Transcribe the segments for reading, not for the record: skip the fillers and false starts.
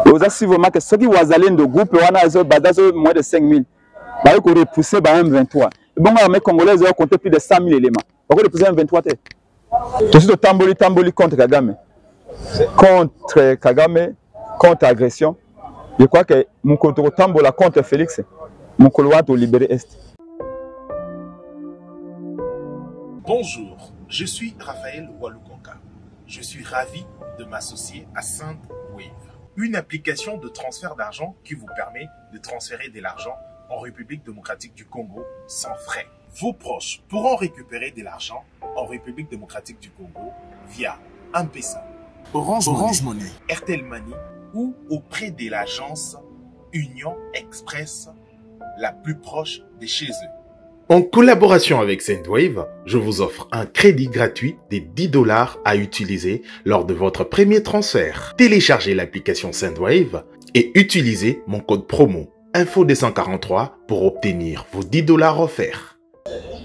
Vous avez vraiment que ceux qui vous allez de groupe, moins de 5 000. Vous avez repoussé M23. Bon, les Congolais ont compté plus de 100 000 éléments. Vous avez repoussé M23. Tout ce tamboli contre Kagame. Contre Kagame, contre agression. Je crois que mon tambola contre Félix, mon couloir de libérer Est. Bonjour, je suis Raphaël Walukonka. Je suis ravi de m'associer à Sendwave, une application de transfert d'argent qui vous permet de transférer de l'argent en République démocratique du Congo sans frais. Vos proches pourront récupérer de l'argent en République démocratique du Congo via M-Pesa, Orange Money, Airtel Money ou auprès de l'agence Union Express la plus proche de chez eux. En collaboration avec Sendwave, je vous offre un crédit gratuit de 10 $ à utiliser lors de votre premier transfert. Téléchargez l'application Sendwave et utilisez mon code promo INFO243 pour obtenir vos 10 $ offerts.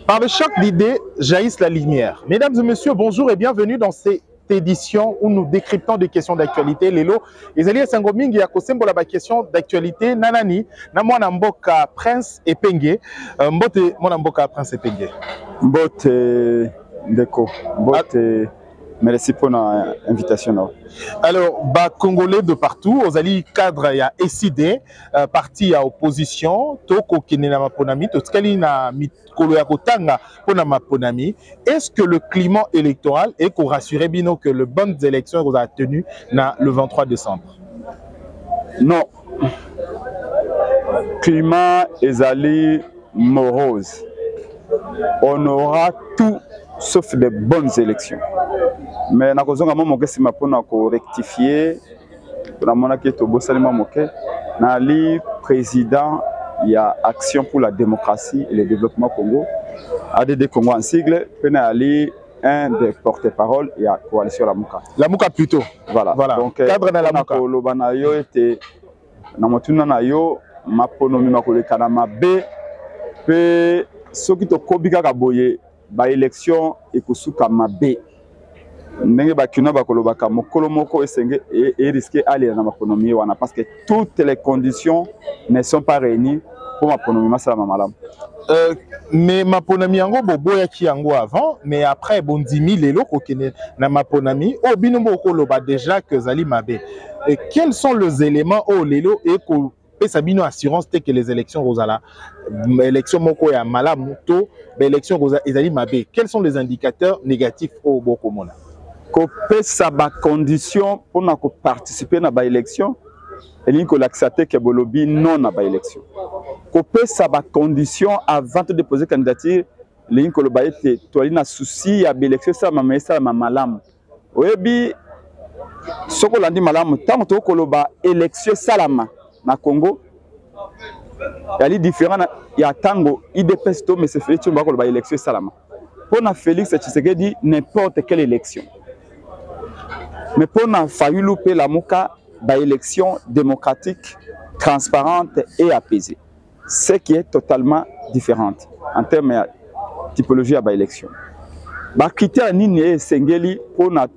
Par le choc d'idées jaillisse la lumière. Mesdames et messieurs, bonjour et bienvenue dans cette édition où nous décryptons des questions d'actualité. Lelo, Ezali Sangomingi ya kosembo la question d'actualité nanani na mwana mboka Prince Epenge. Mbote mwana mboka Prince Epenge. Mbote ndeko. Mbote merci pour l'invitation. Alors, Congolais de partout, Ozali cadre ya SID, parti à opposition, Toko Kenena Maponami, Toskali na Mikolo ya Kotanga Pona Maponami. Est-ce que le climat électoral est pour rassurer Bino que les bonnes élections vous a tenues le 23 décembre? Non. Climat est morose. On aura tout sauf des bonnes élections. Mais na kozonga mo moke sima pona ko rectifier na mona ke to bosalima moke na li président il y a Action pour la démocratie et le développement Congo ADD Congo en sigle pena ali un des porte-parole et à coalition la Muka plutôt voilà donc cadre na la Muka loba na yo était na motuna na yo maponomi makoleka na mabe pe soki to kobika ka boye ba élection ekosuka mabe ndenge bakina bakolobaka mokolo moko esenge et risquer aller dans l'économie wana parce que toutes les conditions ne sont pas réunies pour l'économie masala malamu. Mais maponami yango boboya ki yango avant mais après bondimi lelo kokene na maponami o binombo koloba déjà que zali mabe. Et quels sont les éléments au lelo et ko Sabino assurance que les élections rosala élection moko ya malamu to élection rosa ezali mabe. Quels sont les indicateurs négatifs au bokomona? Kopé sa ba condition pour na ko participer na ba élection et ko l'accepter que bolobi non na ba élection. Kopé sa ba condition avant de déposer candidature l'in ko lo ba ete to na souci ya ba élection ça ma mesa ma malamu. Oyebi soko landi malamu tant to ko lo ba élection salama na Congo. Il y a différents il y a tango IDPS to mais c'est fait tu ba ko lo ba élection salama. Pour na Félix Tshisekedi n'importe quelle élection. Mais pour na Fayulu pe la Muka ba élection démocratique, transparente et apaisée. Ce qui est totalement différent en termes de typologie à ba élection. Ba critère nini sengeli pour na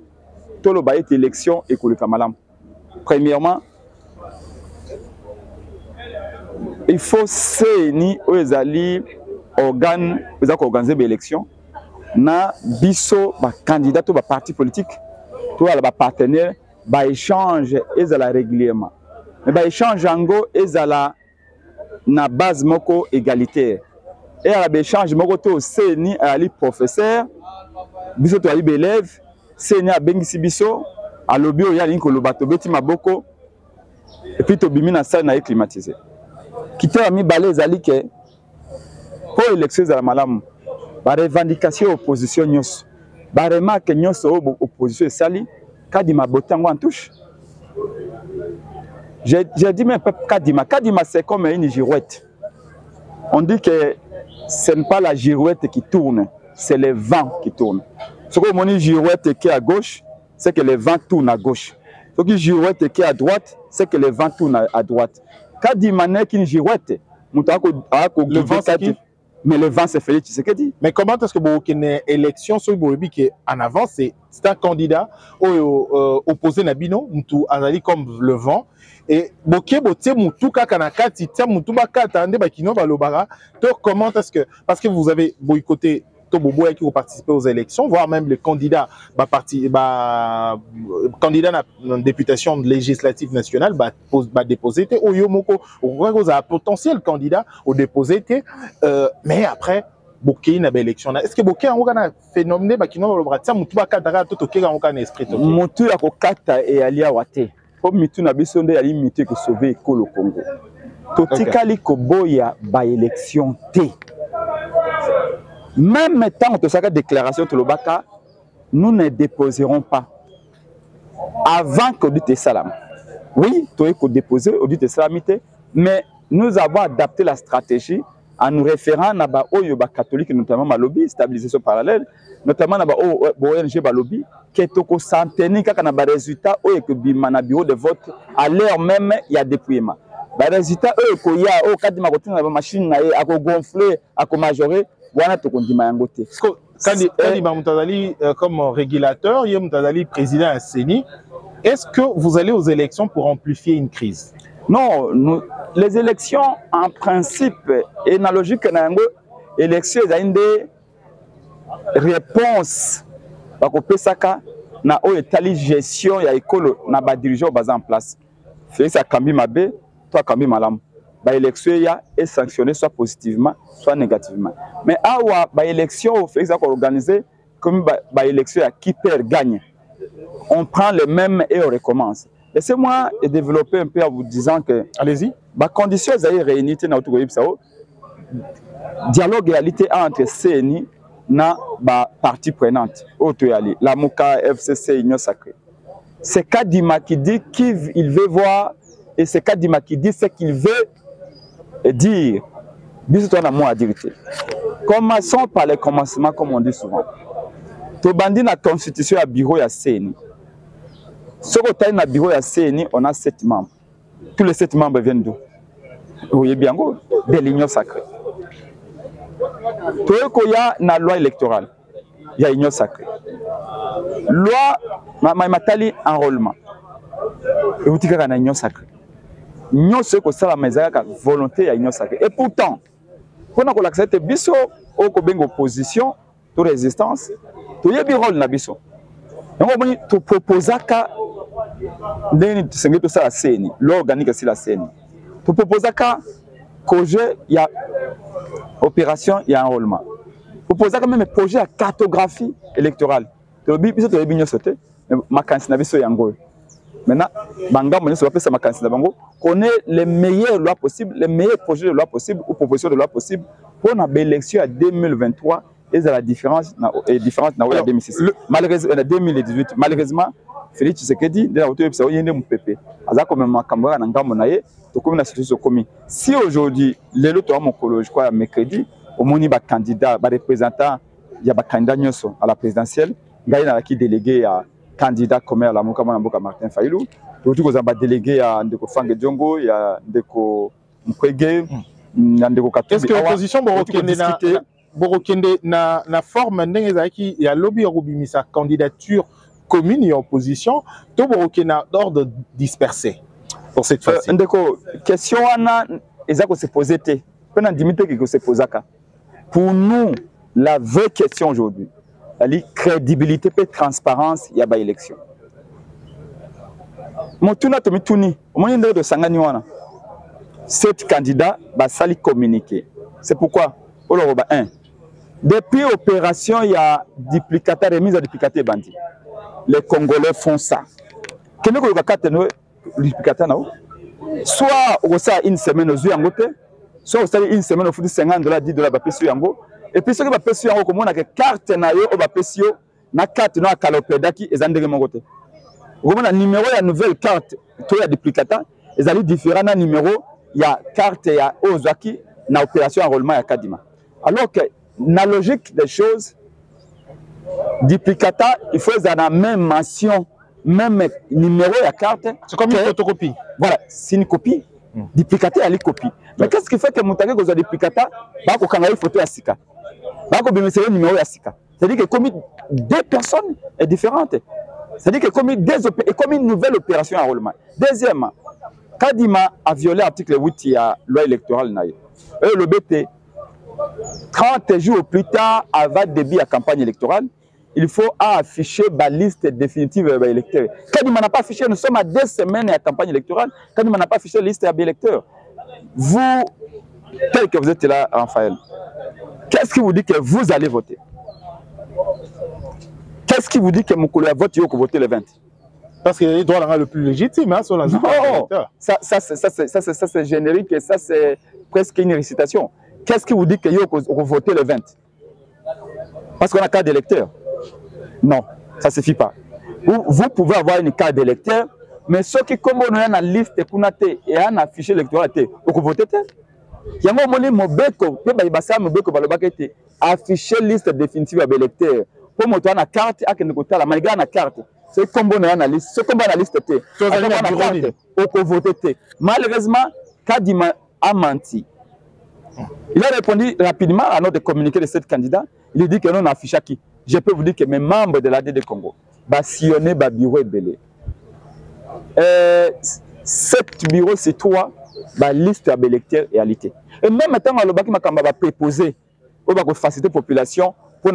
tolo ba élection et koleka malam. Premièrement, il faut ni ezali organe za ko organiser ba élection na biso ba candidat to ba parti politique to ala ba partenaire ba échange ezala régulièrement mais ba échange ango ezala na base moko égalitaire et ala ba échange moko to ni ali professeur biso to ali élève ni abengisi biso alobi o ya linko lobato beti maboko et puis to bimi na salle na climatisé kitera mi balé ezali ke pour élection ezala malamu ba revendication opposition nyos ba remarque nyos opposition sali kadima botango en touche. J'ai dit même kadima c'est comme une girouette. On dit que ce n'est pas la girouette qui tourne, c'est le vent qui tourne. Ce que mon girouette qui est à gauche, c'est que le vent tourne à gauche. Ce que girouette qui est à droite, c'est que le vent tourne à droite. Kadima n'est qu'une girouette. Le vent c'est qui? Mais le vent, c'est Félix Tshisekedi. Mais comment est-ce que vous avez une élection sur le qui en avant, c'est un candidat opposé Nabino, Moutou Azali comme le vent. Et Boké Boté Moutou Kakanakati, Moutou Bakatande Bakino Balobara. Comment est-ce que, parce que vous avez boycotté Toboboya qui ont participé aux élections, voire même les candidats, candidats à la députation législative nationale, déposé, au Yomoko, vous avez un potentiel candidat au déposé, mais après, Boké n'a pas élection. Est-ce que Boké a un phénomène qui n'a pas été Moutou Bakatara, tout qui a un esprit Moutou Akokata et Alia Wate. Comme Moutou Nabisonde a limité que sauver le Congo. Totikali Koboya ba élection T. Même tant que cette déclaration de l'Obaka, nous ne déposerons pas avant qu'Audit et Salam. Oui, tu as déposé Audit et Salamité, mais nous avons adapté la stratégie en nous référant à l'OYOBA catholique, notamment à lobby, stabilisation parallèle, notamment à l'ONG lobby, qui est au centenaire, qui a des résultats, au bureau de vote, à l'heure même, il y a dépouillement. Les résultats, il y a des machines à gonfler, à majorer. Comme régulateur, président à CENI, est-ce que vous allez aux élections pour amplifier une crise? Non, les élections, en principe, et dans la logique, l'élection est une des réponses à la gestion de l'école, na dirigeants en place. Félix Akambi Mabe, toi Akambi Malam. L'élection est sanctionnée soit positivement, soit négativement. Mais l'élection, Félix a organisé comme l'élection qui perd gagne. On prend le même et on recommence. Laissez-moi développer un peu en vous disant que allez-y. Les conditions sont réunies dans notre dialogue égalité entre CNI et parties prenantes. La MOCA, FCC, Union Sacrée. C'est Kadima qui dit qu'il veut voir et c'est Kadima qui dit ce qu'il veut dire. Bisous-toi moi à dire. Commençons par les commencements, comme on dit souvent. Tu bandis la constitution à bureau à CNI. Ce que tu as dans bureau à CNI, on a 7 membres. Tous les 7 membres viennent d'où? Vous voyez bien, de l'Union sacrée. Tout il y a la loi électorale, il y a l'Union sacrée. Loi, matali enrôlement. Et vous dites qu'il y a l'Union sacrée. Nous sommes la maison volonté à l'Union sacrée. Et pourtant, pour nous accepter biso au kobengo opposition, de résistance, tu y a un rôle na biso. Donc tu proposes ka ndeni tout ça la CNI, l'organique c'est la CNI. Tu proposes ka projet il y a opération il y a enrôlement. Tu proposes quand même un projet à cartographie électorale. Tu biso tu bien sauter ma candidature na biso yango. Maintenant, Banga Monis va faire sa candidature bango, connaît les meilleures lois possibles, les meilleurs projets de loi possibles ou propositions de loi possibles pour une élection à 2023 et la différence est différente dans 2006. Malheureusement, 2018, malheureusement, Félix Tshisekedi de la hauteur de yende mpepe. Aza comme ma caméra na ngambo na ye, to comme na situation commis. Si aujourd'hui, les lots mon collège quoi mercredi, au moni ba candidat, ba représentant, il y a ba candidat nyoso à la présidentielle, gagne na qui délégué à candidat comme à la Mokama Mboka Martin Fayulu, tout ko za ba délégué à Ndeko Fange Djongo, il y a Ndeko Mkwege, Ndeko Katumbi. Est-ce que l'opposition Borokende na forme ndenge ezaki ya lobby ya kobimisa candidature commune et opposition to Borokena d'ordre dispersé pour cette fois-ci. Ndeko question wana ezako se poser te. Pena dimite que se posaka. Pour nous la vraie question aujourd'hui, la crédibilité et transparence ya ba élection. Motuna to mituni, omoni ndeko de sangani wana. 7 candidats ba sali communiquer. C'est pourquoi on le 1. Depuis l'opération, il y a duplicateur, remise à duplicateur bandit. Les Congolais font ça. Qu'est-ce que vous avez duplicateur? Soit on a une semaine aux yeux en côté, soit on a une semaine au foot $50, $10 à payer yango. Et puis ce que va payer yango, comme on a que carte na yo, on va payer na carte na calopeda qui est en mon côté. Comme on a numéro, il y a nouvelle carte, tout y a duplicateur, ils ont différents numéros, il y a carte, il y a ozaki, na opération enrôlement à Kadima. Alors que la logique des choses, duplicata, il faut la même mention, même numéro et carte. C'est comme une photocopie. Voilà, c'est une copie. Duplicateur ali copie. Mais qu'est-ce qui fait que Moutake a un duplicateur? Bah, qu'on a une photo à Sika. Bah, qu'on a un numéro à Sika. C'est-à-dire que comme deux personnes est différentes. C'est-à-dire que comme une nouvelle opération enrôlement. Deuxièmement, Kadima a violé l'article 8 de la loi électorale. Et le BT, 30 jours plus tard, avant le début de la campagne électorale, il faut afficher la liste définitive des électeurs. Kadima n'a pas affiché, nous sommes à 2 semaines de la campagne électorale, Kadima n'a pas affiché la liste des électeurs. Vous, tel que vous êtes là, Raphaël, qu'est-ce qui vous dit que vous allez voter? Qu'est-ce qui vous dit que mon collègue vote, il faut voter le 20? Parce qu'il est droit le plus légitime, hein, sur la non, ça c'est générique et ça c'est presque une récitation. Qu'est-ce qui vous dit que vous vote le 20? Parce qu'on a carte d'électeur. Non, ça ne suffit pas. Vous pouvez avoir une carte d'électeur, mais ceux qui comme on a une liste et un affiché électoral, vous votez. Il y a un moment où afficher liste définitive de l'électeur. Pour moi, on a carte, malgré la carte. C'est comme on a une liste. C'est comme on a la liste. Vous votez. Malheureusement, Kadima a menti. Il a répondu rapidement à notre communiqué de 7 candidats. Il dit que non, on affiche à qui? Je peux vous dire que mes membres de l'AD de Congo, sillonné le bureau belé. 7 bureaux, c'est 3, la liste de l'électeur et réalité. Et même maintenant, on va préposer, on va faciliter la population pour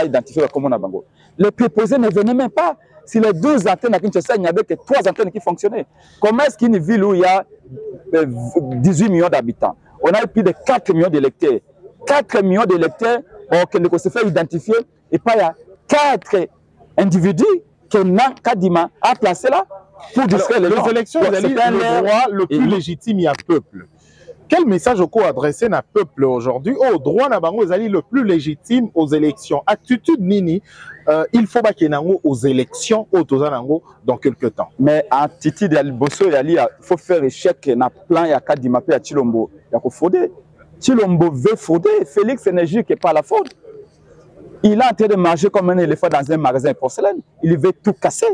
identifier comment on a bango. Les préposés ne venaient même pas. Si les 12 antennes à Kinshasa, il n'y avait que 3 antennes qui fonctionnaient. Comment est-ce qu'une ville où il y a 18 millions d'habitants, on a plus de 4 millions d'électeurs. 4 millions d'électeurs qu'on se fait identifier et pas il y a 4 individus que Kadima a placés là pour distraire les élections. C'est le droit le plus légitime, il y a peuple. Quel message au adressé à peuple aujourd'hui? Au droit na bango le plus légitime aux élections. Attitude nini, il faut pas qu'il y ait aux élections dans quelques temps. Mais attitude il faut faire échec na plan ya Kadima pe ya Chilombo. Il faut frauder. Chilombo veut frauder. Félix Énergie qui est pas la faute. Il est en train de marcher comme un éléphant dans un magasin de porcelaine. Il veut tout casser.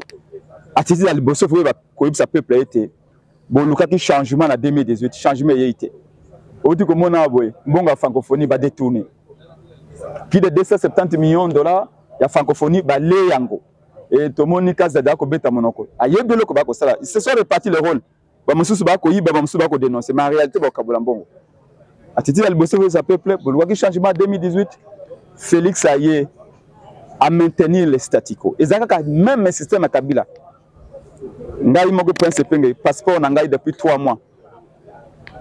Attitude il faut que ça peuple été. Bon, le cas qui changement en 2018, changement y a été. Au dit que mon aboye, la francophonie va détourner. Plus de 270 millions de dollars, la francophonie va les yango. Et tout le monde a dit que monoko. Aïe de l'eau que ça. Ils se sont répartis le rôle. Bamusu bako yi, bamusu bako dénoncer. Mais en réalité, bakabulambongo. Attitude al bosse vous peuple. Bon, le cas qui changement en 2018, Félix Aye a maintenu le statu quo. Et ça même le système à Kabila. Ngai moko prince penge passeport nangai depuis 3 mois.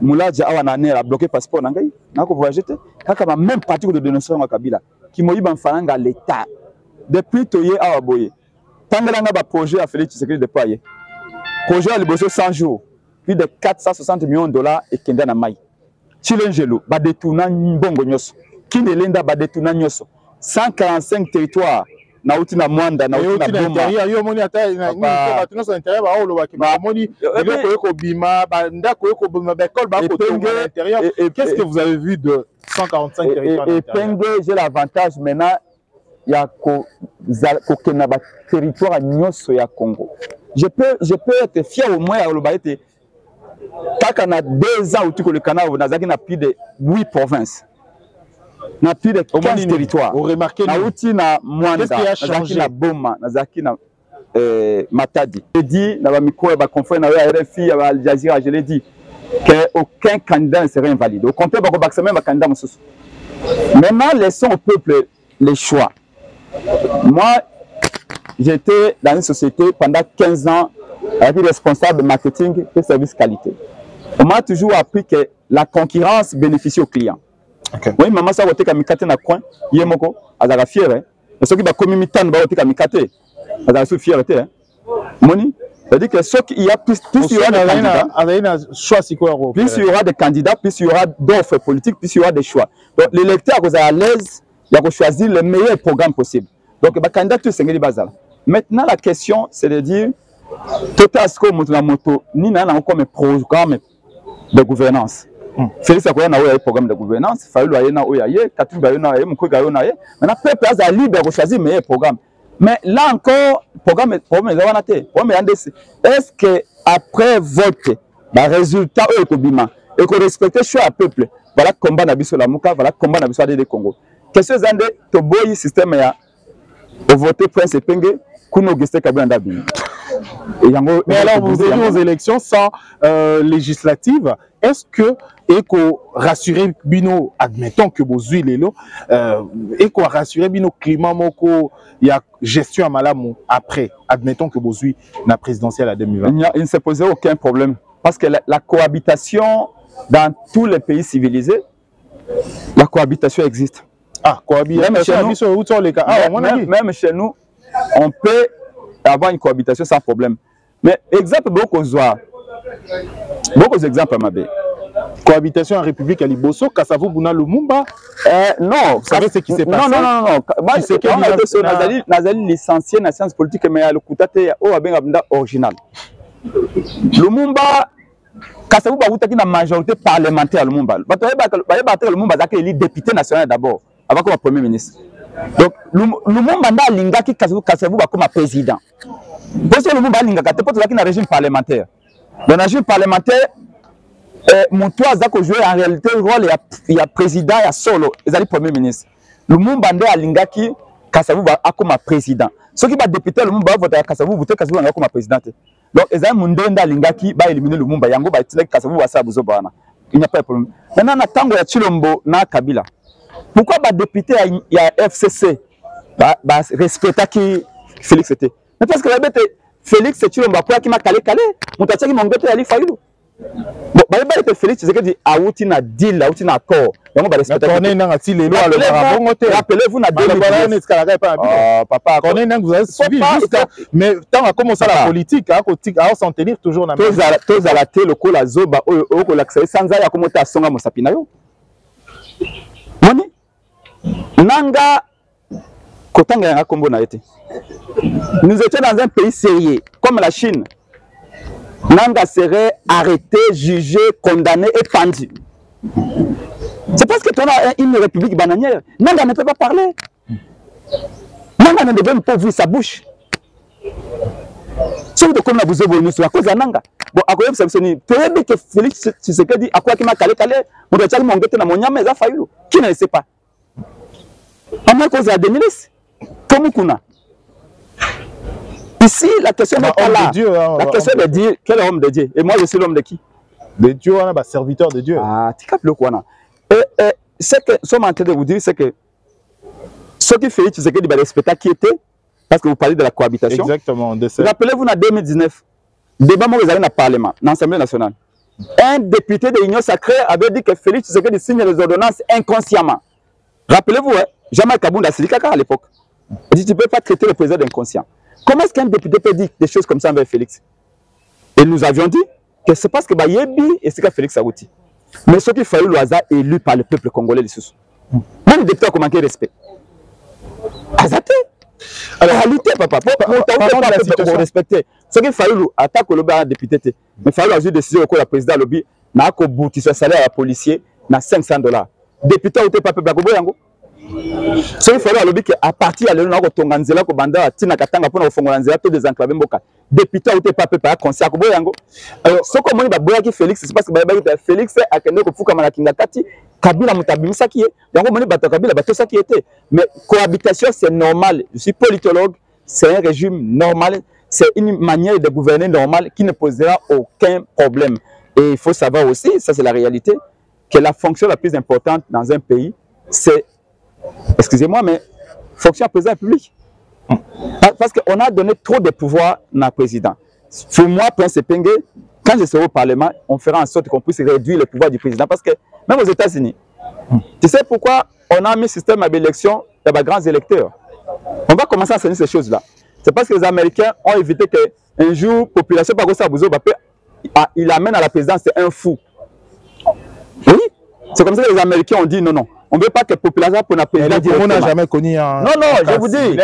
Moulaja awa na a bloqué passeport nangai. Nako voyager te. Kaka même parti de dénonciation à Kabila. Qui moyiba mfanga l'état. Depuis toye awa boye. Tangalanga ba projet à Félix Tshisekedi de paye. Projet à liboso 100 jours. Plus de 460 millions de dollars et kenda na mai. Chilengelo ba détourna mbongo nyoso. Kindelenda ba détourna nyoso. 145 territoires. Na uti na mwanda na uti na boma yo moni ata na ni ko batuna so intérieur ba olo ba ki ba moni ko bima ba ndako ko bima ba école ba ko intérieur. Qu'est-ce que vous avez vu de 145 territoires et Pengue, j'ai l'avantage maintenant ya ko kena ba territoire nyoso ya Congo. Je peux être fier au moins à Olobaete. Kaka na 2 ans où tu ko le canal na zaki na plus de 8 provinces. Na plus de 15 territoires. Vous remarquez na uti na Mwanda, Nazaki na Boma, Nazaki na Matadi. Je dis na ba micro ba confrère na RFI à Al Jazeera, je l'ai dit que aucun candidat ne serait invalide. Au contraire, ba ko baksa même ba candidat mususu. Maintenant, laissons au peuple les choix. Moi, j'étais dans une société pendant 15 ans avec responsable de marketing et service qualité. On m'a toujours appris que la concurrence bénéficie aux clients. Okay. Oui, maman, ça va être comme mikate na coin, yemoko, azara fier, hein. Et ceux qui va commis mitan, va être comme mikate, azara sous fierté, hein. Moni, c'est-à-dire que ceux qui y a plus il y aura des candidats, plus il y aura des candidats, plus il y aura d'offres politiques, plus il y aura des choix. Donc l'électeur vous à l'aise, il va choisir le meilleur programme possible. Donc les candidats tous sont bazar. Maintenant la question c'est de dire tout à ce que moto ni na comme un programme de gouvernance. Félix Akoya na un programme de gouvernance, Fayulu aye na oyaye, Katumba aye na Moukou aye na aye. Maintenant peuple a libre de choisir meilleur programme. Mais là encore, programme est est-ce que après vote, ba résultat eux kobima et ko respecter choix à peuple voilà combat na biso la muka voilà combat na biso de Congo question zande to boyi système ya au voter Prince Epenge kuno Augustin Kabila Ndabi. Mais alors, vous allez aux élections sans législatives. Est-ce que, et qu'on rassurer Bino, admettons que vos huiles est là, et qu'on rassurer Bino climat, il y a gestion à Malamou après, admettons que vos huiles la présidentielle à 2020. Il ne s'est posé aucun problème. Parce que la cohabitation dans tous les pays civilisés, la cohabitation existe. Ah, cohabitation, même chez nous, on peut avoir une cohabitation sans problème. Mais exemple, beaucoup d'exemples, Mabé. Cohabitation en République à Liboso, Kassavou Bouna Lumumba. Non, vous savez ce qui s'est passé? Non. Moi, Nazali licencié dans la science politique, mais le Koutate original. Lumumba, Kassavou Baouta qui a la majorité parlementaire à Lumumba. Lumumba est élu député national d'abord, avant comme premier ministre. Donc, Lumumba a linga qui Kassavou comme président. Parce que Lumumba a linga qui est un régime parlementaire. Dans le régime parlementaire, mon toit a joué en réalité le rôle, il y a président, il y a solo, il y a le premier ministre. Lumumba a linga qui Kassavou comme président. Ceux qui sont députés, Lumumba votent Kassavou, votent Kassavou comme président. Donc, il y a un monde qui va éliminer Lumumba, il y a Kassavou il n'y a pas de problème. Maintenant, on a Chilombo na Kabila. Pourquoi les députés il y a FCC respectent qui Félix était? Mais parce que la bête Félix c'est Chilombo qui m'a calé, mon tati qui m'a embêté à l'Ifaïlou. Bon, Félix c'est que dit Aouti na deal, Aouti na accord. Donc on va respecter. Rappelez-vous na deal. Papa, vous avez suivi juste, mais tant à commencer la politique, à s'en tenir toujours dans la tous à la télé, le col à Zoba, au l'accès sans aïe à comment t'as songa mon sapinayo. Moni Nanga Kotanga yanga kombo na été. Nous étions dans un pays sérieux comme la Chine. Nanga serait arrêté, jugé, condamné et pendu. C'est parce que tu as une république bananière. Nanga ne peut pas parler. Nanga ne devait même pas ouvrir sa bouche. Si vous êtes comme la bouche de à cause de Nanga. Bon, à quoi ça veut dire que Félix Tshisekedi a quoi qui m'a calé, on doit dire que mon gars mais a failli. Qui ne le sait pas? À cause de la démilice. Comme Kuna. Ici, la question n'est pas là. La question est de dire quel est l'homme de Dieu. Et moi, je suis l'homme de qui? De Dieu, on a serviteur de Dieu. Ah, tu captes le quoi? Et ce que nous sommes en train de vous dire, c'est que ce qui fait, c'est qu'il va respecter qui était, parce que vous parlez de la cohabitation. Exactement. Rappelez-vous, en 2019, débat dans le Parlement, dans l'Assemblée nationale, un député de l'Union sacrée avait dit que Félix Tshisekedi signe les ordonnances inconsciemment. Rappelez-vous, Jean-Marc Kabounda Silikaka à l'époque. Il dit tu ne peux pas traiter le président d'inconscient. Comment est-ce qu'un député peut dire des choses comme ça envers Félix? Et nous avions dit que c'est parce que Bayebi et c'est que Félix Agouti. Mais ce qu'il fallait le hasard élu par le peuple congolais. Même le député a manqué de respect. Azate. En réalité, papa, pour respecter. Ce qu'il fallait le attaque le député. Mais il fallait avoir une décision que le président lobby n'a qu'au bout de salaire à policier na $500. Député ou pas peuple Yango. Ce qu'il fallait lobby qu'à partir de là, on a un banda tina katanga pour faire tous des enclavés mboka. Député ou pas peuple conscient ko yango. Alors ce qu'on moni ba boya ki Félix c'est parce que Félix a kende ko fuka malakinga kati Kabila mutabimisa qui est. Yango moni ba Kabila ba tout ça qui était. Mais cohabitation c'est normal. Je suis politologue, c'est un régime normal, c'est une manière de gouverner normale qui ne posera aucun problème. Et il faut savoir aussi, ça c'est la réalité, que la fonction la plus importante dans un pays, c'est, excusez-moi, mais fonction président public. Parce qu'on a donné trop de pouvoir à président. Pour moi, Prince Epenge, quand je serai au Parlement, on fera en sorte qu'on puisse réduire le pouvoir du président. Parce que même aux États-Unis, tu sais pourquoi on a mis un système d'élection de grands électeurs? On va commencer à enseigner ces choses-là. C'est parce que les Américains ont évité qu'un jour, la population par il amène à la présidence un fou. Oui, c'est comme ça que les Américains ont dit non, non. On ne veut pas que la population pour la présidence. On n'a jamais connu un. Non, non, je vous dis.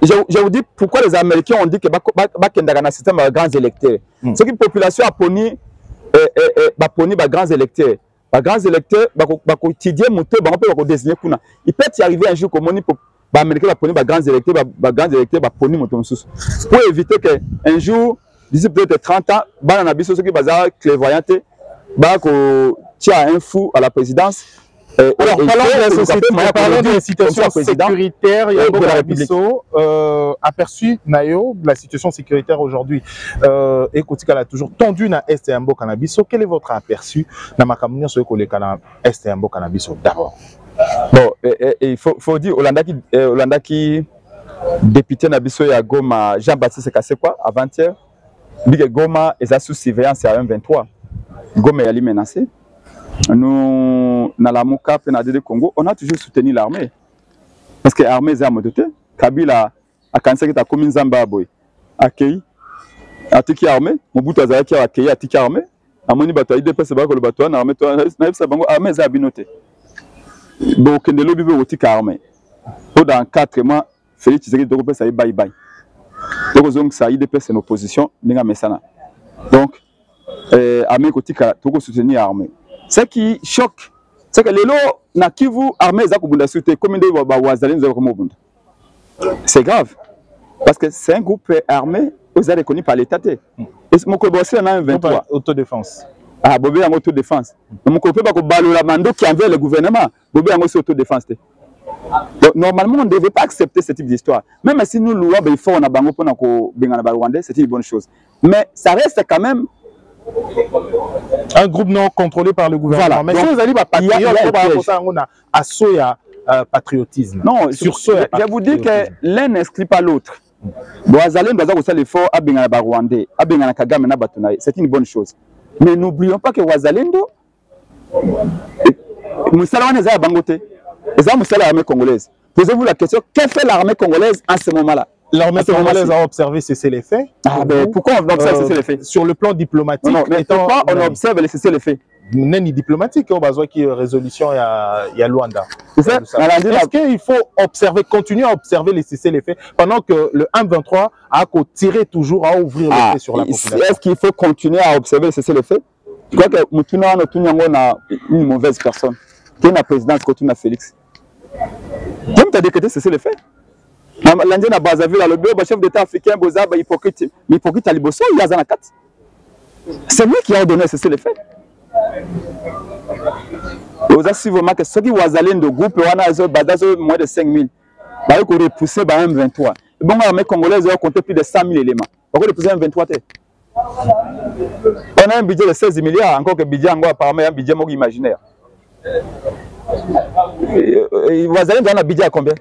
Je vous dis pourquoi les Américains ont dit que un système de grands électeurs. Ce que la population a poni grands électeurs. Les grands électeurs, il peut y arriver un jour que les Américains va poni grands électeurs, pour éviter qu'un jour, d'ici peut-être 30 ans, bana na biso qui bazar clairvoyante, ba ko tia un fou à la présidence. Alors, parlons de la situation sécuritaire, il y a beaucoup de aperçu Nayo, la situation sécuritaire aujourd'hui. Écoutez, elle a toujours tendu na Est et Ambo Cannabiso. Quel est votre aperçu dans ma communion sur le canal Est et Ambo Cannabiso d'abord? Bon, il faut dire, Olanda qui député Nabiso et à Goma, Jean-Baptiste Kassekwa, avant-hier, dit que Goma est sous surveillance à 1,23. Goma est menacé. Nous, dans la Mouka, de Congo, on a toujours soutenu l'armée. Parce que l'armée est à mototé. Kabila a cancellé la commune Zambaboy. Accueilli. A tiki armée. Mobutu a accueilli a tiki armée. A moni bato a idée, c'est pas que le bateau a armé. Armée est à binoté. Donc, on a lobby au tiki armée. Dans 4 mois, Félix Tshisekedi Toko ça y bye bye. Donc, ça y est, c'est une opposition. Donc, armée kotika Toko soutenir l'armée. Ce qui choque, c'est que les lots na Kivu armée zakubunda soute comme des wazalin zakomobunda. C'est grave parce que c'est un groupe armé aux aides reconnu par l'État. Et mon collaborateur en a un 23 autodéfense. Ah bobé en autodéfense. Mon copain ba ko balola mando qui envers le gouvernement, bobé en autodéfense. Donc normalement on ne devait pas accepter ce type d'histoire. Même si nous louons il faut on a bango pour na ko bengana ba Rwandais, c'est une bonne chose. Mais ça reste quand même un groupe non contrôlé par le gouvernement. Voilà. Mais si vous allez à Soya patriotisme. Non, sur ce, je vous dis que l'un n'exclut pas l'autre. C'est une bonne chose. Mais n'oublions pas que Ouazalendo, l'armée congolaise. Posez-vous la question, que fait l'armée congolaise en ce moment-là? L'armée congolaise a observé cessez-les-faits. Ah ben pourquoi on observe cessez-les-faits? Sur le plan diplomatique. Non, mais pourquoi on observe les cessez-les-faits? N'est diplomatique, on a besoin qu'il y ait résolution il y a Luanda. Est-ce qu'il faut observer, continuer à observer les cessez-les-faits pendant que le 1-23 a tiré toujours à ouvrir les faits sur la population? Est-ce qu'il faut continuer à observer les cessez-les-faits? Je crois que Moutouna a une mauvaise personne. Qui est la présidence Kotuna Félix. Qui t'a décrété cessez-les-faits? L'Indien a basé le bureau, le chef d'État africain, Bozaba, hypocrite à Liboso, il y a Zanakat. C'est lui qui a ordonné cesser les faits. Vous avez vraiment que ceux qui ont de groupe, on a moins de 5 000. Ils ont repoussé par M23. Bon, l'armée congolaise a compté plus de 100 000 éléments. On a repoussé M23. On a un budget de 16 milliards, encore que le budget apparemment un budget imaginaire. Ouazalendo a un budget à combien?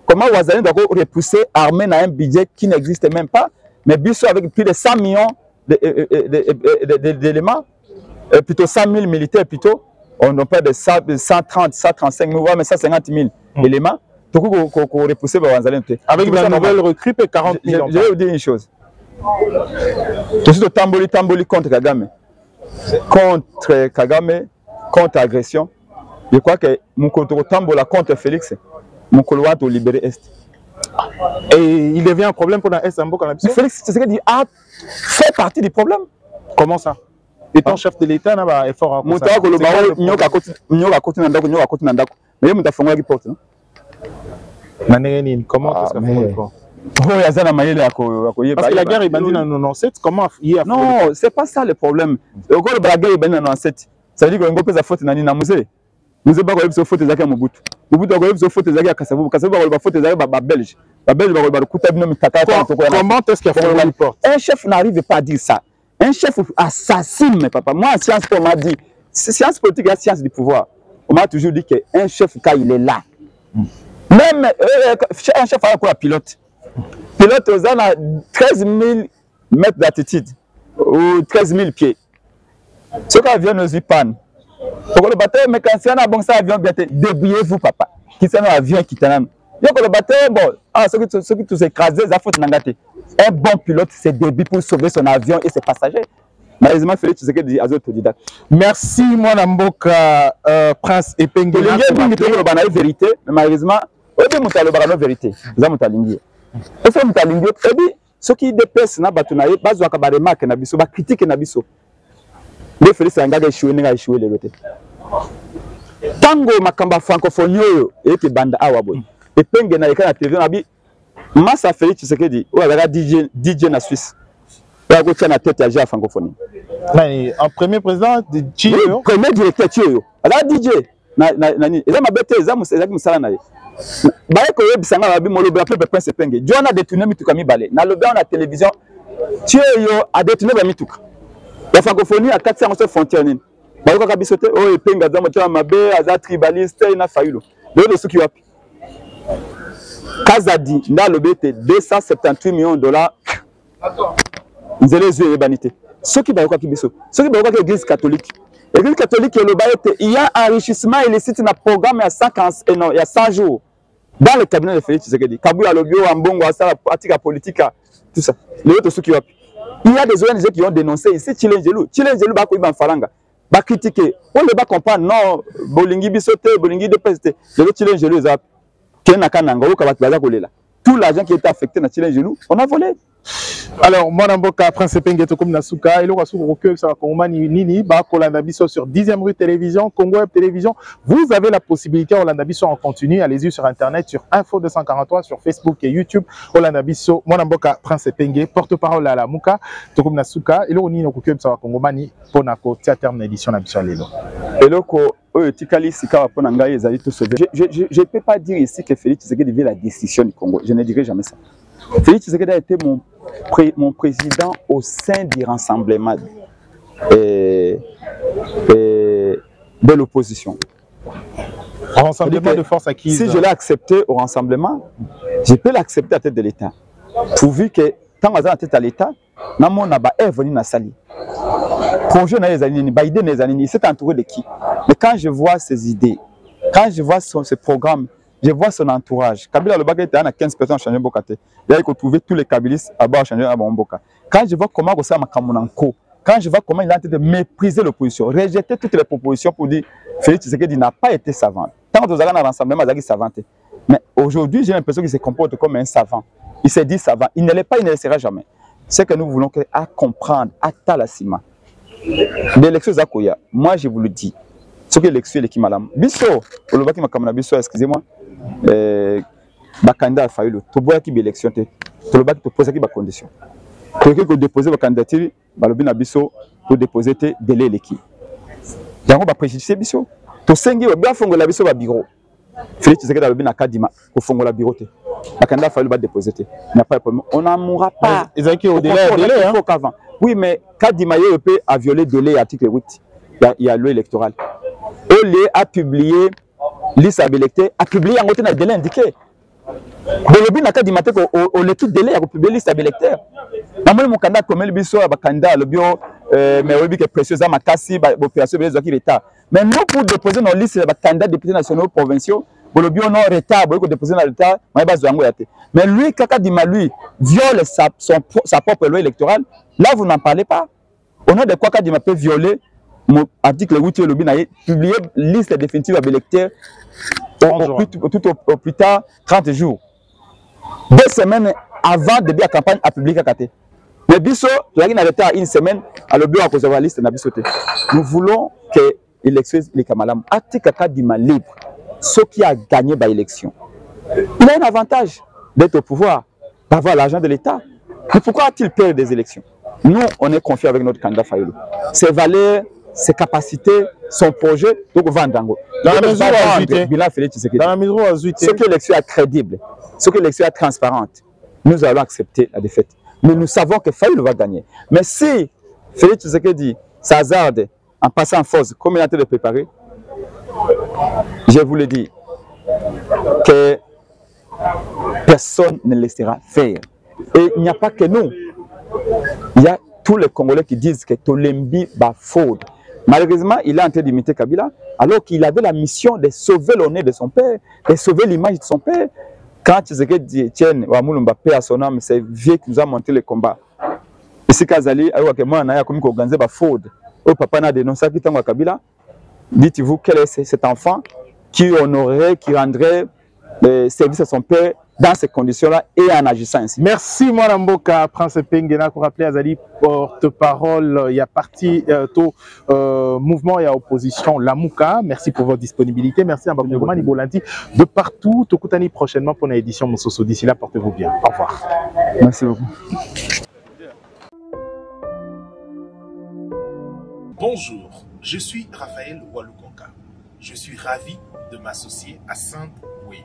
Comment Ouazalendo doit repousser l'armée dans un budget qui n'existe même pas, mais Bissot avec plus de 100 millions d'éléments, plutôt 100 000 militaires, plutôt, on n'a pas de 130, 135 000, mais 150 000 éléments. Donc, on repousser Ouazalendo. Avec la nouvelle recrue, 40 millions. Je vais vous dire une chose. Tout ce tamboli contre Kagame. Contre Kagame, contre agression. Je crois que mon tambola contre Félix. Mon couloir pour libérer Est. Et il devient un problème pour la Est. Félix Tshisekedi a fait partie du problème. Comment ça? Étant chef de l'État, il a un effort à faire. Comment ça se fait? Parce que la guerre est bandie dans 97, comment y a? Non, c'est pas ça le problème. La guerre est bandie dans 97. Ça veut dire qu'on peut faire faute dans le musée. Nous avons fait faute des Mobutu. Mobutu a fait faute des Kassavou. Kassavou a fait faute des Belges. Les Belges ont fait comment est-ce qu'il y a fait? Un chef n'arrive pas à dire ça. Un chef assassine, pas. Moi, en science, on m'a dit, science politique et science du pouvoir. On m'a toujours dit qu'un chef, quand il est là, même un chef a un pilote. Pilote, on a 13 000 mètres d'altitude ou 13 000 pieds. Ce qu'avion nous y panne. Pour le bateau, mais quand c'est un bon avion, débrouillez-vous, papa. Qui c'est un avion qui t'en a. Le bateau, bon, ceux qui tous écrasés, ça faut n'engager. Un bon pilote, c'est débit pour sauver son avion et ses passagers. Malheureusement, Félix Tshisekedi est autodidacte. Merci, mon amboka, Prince Epenge. Il y a une vérité, mais malheureusement, il y a une vérité. Vous avez une et ça, et puis, ceux qui dépassent na batunaye, bazwa ka ba remarque na biso, ba critique na biso. Le Félix Angaga échoué nga échoué le loté. Tango makamba francophonie yo eke banda awa boy. Et penge na ekana TV na bi massa Félix Tshisekedi o ala DJ na Suisse. Il y a tête à la francophonie. En premier président de Chio. Premier directeur Chio. Alors DJ. Ils ont bêté, ils ont salanaï. Bah que web sanga babi molo ba peuple prince penge. John a détourné mituka mi balé. Na lobe on a télévision. Chio a détourné ba mituka. La francophonie à 400 frontières nini. Ba ko kabisote o epenga za motema mabe aza tribaliste ina fayulo. Le soki wapi. Kazadi na lobete 278 millions de dollars. Nzele zwe banité. Soki ba ko kibiso. Soki ba ko église catholique. L'église catholique il y a enrichissement illicite dans le programme il y a 100 jours dans le cabinet de Félix Tshisekedi. Kabula Lobio, Ambongo, Asala, Atika Politica, tout ça. Il y a des ONG qui ont dénoncé ici Chilengelou. Chilengelou va couper en faranga. Va critiquer. On ne va comprendre. Non, Bolingi Bisote, Bolingi de PST. Le Chilengelou, tout l'argent qui était affecté dans Chilengelou, on a volé. Alors, moi, Namboka, Prince Pengeto comme Nasuka, et le Rassou Roque, ça va comme Nini, Bakolandabiso sur 10e rue télévision, Congo Web Télévision. Vous avez la possibilité, Olandabiso en continu, allez-y sur Internet, sur Info 243, sur Facebook et YouTube. Olandabiso, moi, Namboka, Prince Pengue, porte-parole à la Mouka, Tokum Nasuka, et le Nini Roque, ça va comme Mani, Ponako, théâtre d'édition Nabisha Lelo. Et le je ne peux pas dire ici que Félix Tshisekedi devait la décision du Congo. Je ne dirai jamais ça. Félix Tshisekedi a été mon président au sein du rassemblement de l'opposition. Rassemblement de force acquise. Si je l'ai accepté au rassemblement, je peux l'accepter à la tête de l'État. Pourvu que, tant que à la tête de l'État, est venu dans Sali. Projet il s'est entouré de qui? Mais quand je vois ses idées, quand je vois ses programmes, je vois son entourage. Kabila le bagage était à 15 personnes changé Bokate. Il y a trouvé tous les Kabilistes à bord changer à Bomboka. Quand je vois comment ça m'a Kamunanko, quand je vois comment il a tenté de mépriser l'opposition, rejeter toutes les propositions pour dire Félix Tshisekedi n'a pas été savant. Tant que vous avez un rassemblement, il savant. Mais aujourd'hui, j'ai l'impression qu'il se comporte comme un savant. Il s'est dit savant. Il ne l'est pas, il ne le sera jamais. C'est que nous voulons à comprendre, à Talasima. L'élection Zakoya, moi je vous le dis. Ce que l'élection est qui madame. Bisso, le baki makamana bisso, excusez-moi. Bakanda Fayulu, to boya ki élection te. To le baki to poser ki ba condition. To que déposer ba candidature, ba lobi na bisso to déposer te délai l'équipe. Yango ba préjudicer bisso. To sengi ba fongola bisso ba bureau. Félix Tshisekedi lobi na kadima ko fongola bureau te. Bakanda Fayulu ba déposer te. N'a pas de problème. On n'en mourra pas. Ils ont qui au délai qu'avant. Oui, mais Kadima peut a violé délai article 8. Il y a loi électorale. Olé a publié liste électorale, a publié en côté délai indiqué. Bolobi n'a Kadima au l'équipe délai a publié liste électorale. Namoni mon candidat comme le biso ba candidat le bio mais obi que précieusement makasi ba opération bezo ki l'état. Mais nous pour déposer nos listes ba candidats députés nationaux provinciaux, Bolobi on a retard pour déposer dans l'état, mais ba zango yate. Mais lui Kadima lui viole sa propre loi électorale. Là, vous n'en parlez pas. On a de quoi Kadima peut violer mon article 8 le bin publié liste définitive à l'électeur au plus tard 30 jours. 2 semaines avant de la campagne à publier Kakate. Mais biso, tu as arrêté à une semaine à le bureau à cause de la liste na bisoté. Nous voulons que l'élection les Kamalam article Kadima libre. Ce qui a gagné par l'élection. Il a un avantage d'être au pouvoir, d'avoir l'argent de l'État. Mais pourquoi a-t-il peur des élections? Nous, on est confiants avec notre candidat Fayulu. Ses valeurs, ses capacités, son projet, donc Vandango. Dans la mesure où ce que l'élection est crédible, ce que l'élection est transparente, nous allons accepter la défaite. Mais nous savons que Fayulu va gagner. Mais si Félix Tshisekedi s'hazarde en passant en force, comme il a été de préparer, je vous le dis, que personne ne laissera faire. Et il n'y a pas que nous. Il y a tous les Congolais qui disent que Tolembi va faudre. Malheureusement, il est en train d'imiter Kabila, alors qu'il avait la mission de sauver l'honneur de son père, de sauver l'image de son père. Quand Tshisekedi Etienne ou Amulumba, paix à son âme, c'est vieux qui nous a monté le combat. Ici, Kazali, alors que moi, on a comme organisé va faudre. Au papa n'a dénoncé qui t'envoie Kabila. Dites-vous quel est cet enfant qui honorerait, qui rendrait service à son père dans ces conditions-là et en agissant ainsi. Merci Mwanamboka, Prince Pengena, pour rappeler Azali, porte-parole, il y a parti mouvement et opposition, la Mouka. Merci pour votre disponibilité. Merci à Mbakongomani Bolanti de partout. Tokutani prochainement pour une édition Moussoso. D'ici là, portez-vous bien. Au revoir. Merci beaucoup. Bonjour, je suis Raphaël Walukonka. Je suis ravi de m'associer à SendWave,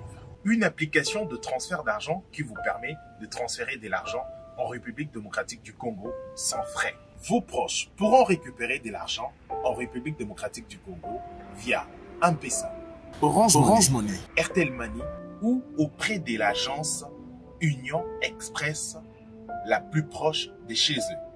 une application de transfert d'argent qui vous permet de transférer de l'argent en République démocratique du Congo sans frais. Vos proches pourront récupérer de l'argent en République démocratique du Congo via M-Pesa, Orange Money, Airtel Money ou auprès de l'agence Union Express la plus proche de chez eux.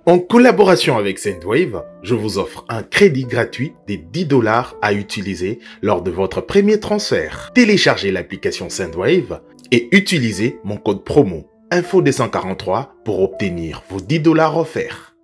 En collaboration avec SendWave, je vous offre un crédit gratuit de 10 $ à utiliser lors de votre premier transfert. Téléchargez l'application SendWave et utilisez mon code promo Info243 pour obtenir vos 10 $ offerts.